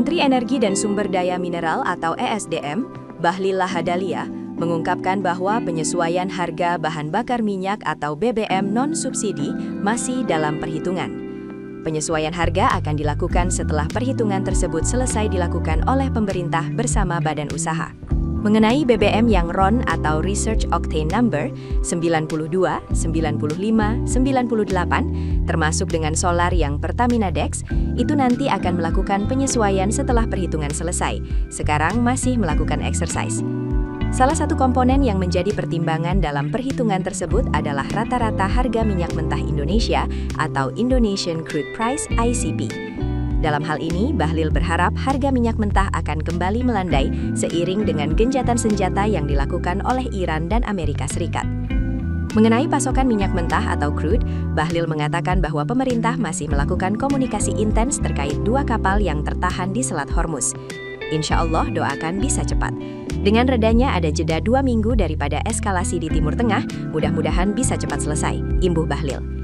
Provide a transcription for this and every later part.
Menteri Energi dan Sumber Daya Mineral atau ESDM, Bahlil Lahadalia, mengungkapkan bahwa penyesuaian harga bahan bakar minyak atau BBM non-subsidi masih dalam perhitungan. Penyesuaian harga akan dilakukan setelah perhitungan tersebut selesai dilakukan oleh pemerintah bersama badan usaha. Mengenai BBM yang RON atau Research Octane Number 92, 95, 98, termasuk dengan solar yang Pertamina Dex, itu nanti akan melakukan penyesuaian setelah perhitungan selesai. Sekarang masih melakukan exercise. Salah satu komponen yang menjadi pertimbangan dalam perhitungan tersebut adalah rata-rata harga minyak mentah Indonesia atau Indonesian Crude Price (ICP). Dalam hal ini, Bahlil berharap harga minyak mentah akan kembali melandai seiring dengan gencatan senjata yang dilakukan oleh Iran dan Amerika Serikat. Mengenai pasokan minyak mentah atau crude, Bahlil mengatakan bahwa pemerintah masih melakukan komunikasi intens terkait 2 kapal yang tertahan di Selat Hormuz. Insya Allah doakan bisa cepat. Dengan redanya ada jeda 2 minggu daripada eskalasi di Timur Tengah, mudah-mudahan bisa cepat selesai, imbuh Bahlil.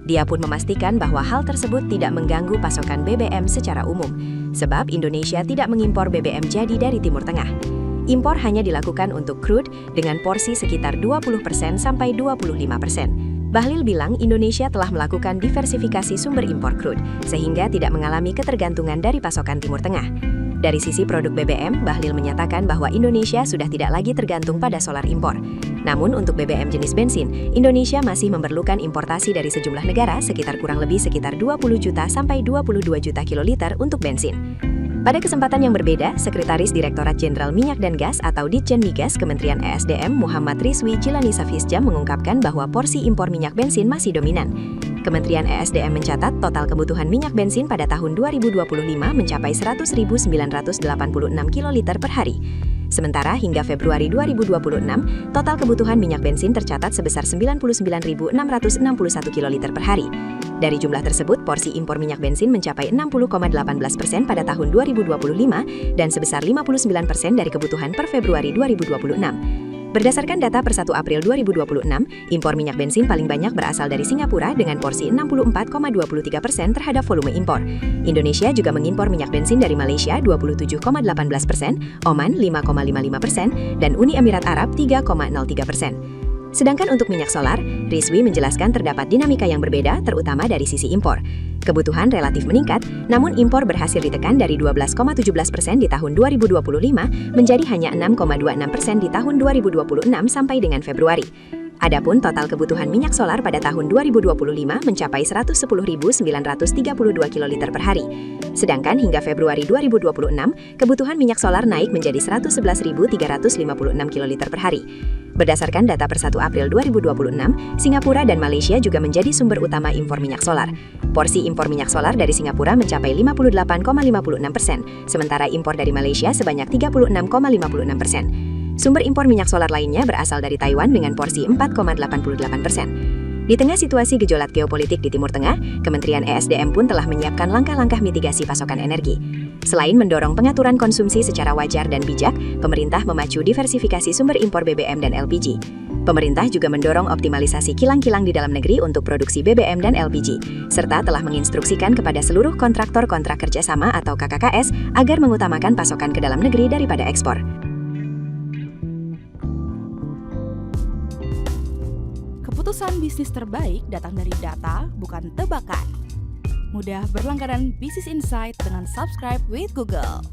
Dia pun memastikan bahwa hal tersebut tidak mengganggu pasokan BBM secara umum, sebab Indonesia tidak mengimpor BBM jadi dari Timur Tengah. Impor hanya dilakukan untuk crude dengan porsi sekitar 20% sampai 25%. Bahlil bilang Indonesia telah melakukan diversifikasi sumber impor crude, sehingga tidak mengalami ketergantungan dari pasokan Timur Tengah. Dari sisi produk BBM, Bahlil menyatakan bahwa Indonesia sudah tidak lagi tergantung pada solar impor. Namun untuk BBM jenis bensin, Indonesia masih memerlukan importasi dari sejumlah negara sekitar 20 juta sampai 22 juta kiloliter untuk bensin. Pada kesempatan yang berbeda, Sekretaris Direktorat Jenderal Minyak dan Gas atau Ditjen Migas Kementerian ESDM Muhammad Rizwi Jilani Safisjam mengungkapkan bahwa porsi impor minyak bensin masih dominan. Kementerian ESDM mencatat total kebutuhan minyak bensin pada tahun 2025 mencapai 100.986 kiloliter per hari. Sementara hingga Februari 2026, total kebutuhan minyak bensin tercatat sebesar 99.661 kiloliter per hari. Dari jumlah tersebut, porsi impor minyak bensin mencapai 60,18% pada tahun 2025 dan sebesar 59% dari kebutuhan per Februari 2026. Berdasarkan data per 1 April 2026, impor minyak bensin paling banyak berasal dari Singapura dengan porsi 64,23% terhadap volume impor. Indonesia juga mengimpor minyak bensin dari Malaysia 27,18%, Oman 5,55%, dan Uni Emirat Arab 3,03%. Sedangkan untuk minyak solar, Rizwi menjelaskan terdapat dinamika yang berbeda terutama dari sisi impor. Kebutuhan relatif meningkat, namun impor berhasil ditekan dari 12,17% di tahun 2025 menjadi hanya 6,26% di tahun 2026 sampai dengan Februari. Adapun total kebutuhan minyak solar pada tahun 2025 mencapai 110.932 kiloliter per hari. Sedangkan hingga Februari 2026, kebutuhan minyak solar naik menjadi 111.356 kiloliter per hari. Berdasarkan data per 1 April 2026, Singapura dan Malaysia juga menjadi sumber utama impor minyak solar. Porsi impor minyak solar dari Singapura mencapai 58,56%, sementara impor dari Malaysia sebanyak 36,56%. Sumber impor minyak solar lainnya berasal dari Taiwan dengan porsi 4,88%. Di tengah situasi gejolak geopolitik di Timur Tengah, Kementerian ESDM pun telah menyiapkan langkah-langkah mitigasi pasokan energi. Selain mendorong pengaturan konsumsi secara wajar dan bijak, pemerintah memacu diversifikasi sumber impor BBM dan LPG. Pemerintah juga mendorong optimalisasi kilang-kilang di dalam negeri untuk produksi BBM dan LPG, serta telah menginstruksikan kepada seluruh kontraktor kontrak kerjasama atau KKKS agar mengutamakan pasokan ke dalam negeri daripada ekspor. Keputusan bisnis terbaik datang dari data, bukan tebakan. Mudah berlangganan Business Insight dengan subscribe with Google.